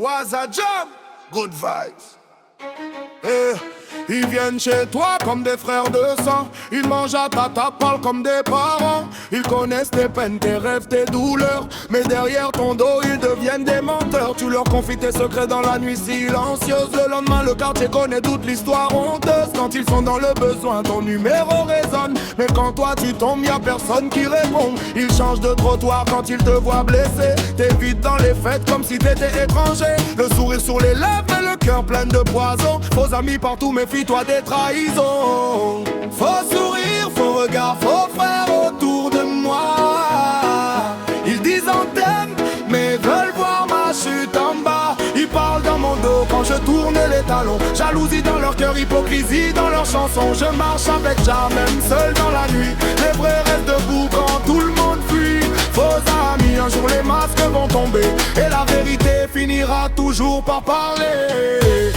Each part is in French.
Waza Jam, good vibes. Ils viennent chez toi comme des frères de sang. Ils mangent à ta table comme des parents. Ils connaissent tes peines, tes rêves, tes douleurs. Mais derrière ton dos ils deviennent des menteurs. Tu leur confies tes secrets dans la nuit silencieuse. Le lendemain le quartier connaît toute l'histoire honteuse. Quand ils sont dans le besoin ton numéro résonne. Mais quand toi tu tombes y'a personne qui répond. Ils changent de trottoir quand ils te voient blessé. T'es vite dans les fêtes comme si t'étais étranger. Le sourire sur les lèvres et le cœur plein de poison. Faux amis partout, méfie-toi des trahisons. Faux sourire, faux regard, faux frère autour de moi. Ils disent on t'aime, mais veulent voir ma chute en bas. Ils parlent dans mon dos quand je tourne les talons. Jalousie dans leur cœur, hypocrisie dans leurs chansons. Je marche avec Jah, même seul dans la nuit. Les vrais restent debout quand tout le monde fuit. Faux amis, un jour les masques vont tomber. Et la vérité finira toujours par parler.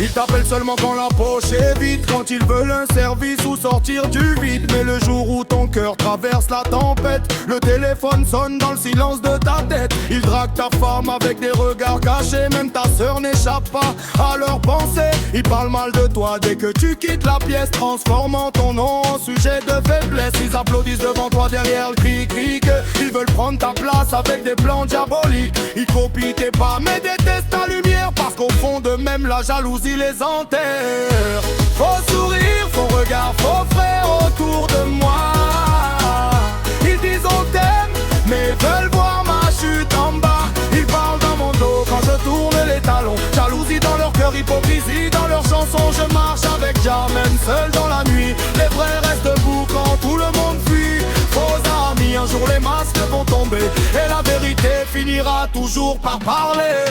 Ils t'appellent seulement quand la poche est vide, quand ils veulent un service ou sortir du vide. Mais le jour où ton cœur traverse la tempête, le téléphone sonne dans le silence de ta tête. Ils draguent ta femme avec des regards cachés, même ta sœur n'échappe pas à leurs pensées. Ils parlent mal de toi dès que tu quittes la pièce, transformant ton nom en sujet de faiblesse. Ils applaudissent devant toi derrière le cri-cri. Ils veulent prendre ta place avec des plans diaboliques. Ils copient tes pas mais détestent ta lumière, parce qu'au fond d'eux-mêmes la jalousie les enterre. Faux sourire, faux regard, faux frère autour de moi. Ils disent on t'aime, mais veulent voir ma chute en bas. Ils parlent dans mon dos quand je tourne les talons. Jalousie dans leur cœur, hypocrisie dans leurs chansons. Je marche avec Jah, même seul dans la nuit. Les vrais restent debout quand tout le monde fuit. Faux amis, un jour les masques vont tomber. Et la vérité finira toujours par parler.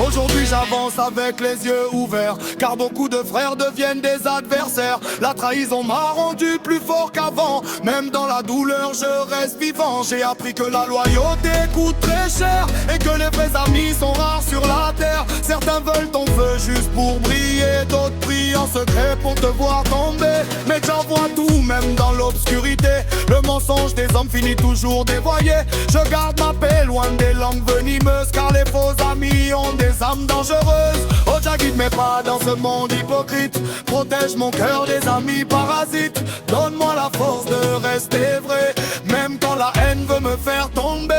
Aujourd'hui j'avance avec les yeux ouverts, car beaucoup de frères deviennent des adversaires. La trahison m'a rendu plus fort qu'avant. Même dans la douleur je reste vivant. J'ai appris que la loyauté coûte très cher, et que les vrais amis sont rares sur la terre. Certains veulent ton feu juste pour briller, d'autres prient en secret pour te voir tomber. Mais j'en vois tout, même dans l'obscurité. Le mensonge des hommes finit toujours dévoyé. Je garde ma paix loin des langues venimeuses, car les faux amis ont des âmes dangereuses. Oh Jah, guide mes pas dans ce monde hypocrite. Protège mon cœur des amis parasites. Donne-moi la force de rester vrai, même quand la haine veut me faire tomber.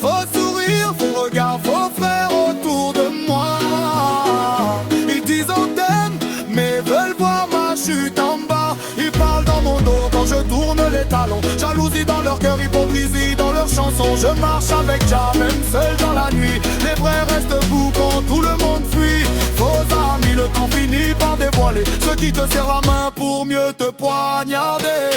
Faux sourire, faux regard, faux frère autour de moi. Ils disent on t'aime, mais veulent voir ma chute en bas. Ils parlent dans mon dos quand je tourne les talons. Jalousie dans leur cœur, hypocrisie dans leurs chansons. Je marche avec Jah, même seul dans la nuit. Les vrais restent debout quand tout le monde fuit. Faux amis, le temps finit par dévoiler ce qui te serre la main pour mieux te poignarder.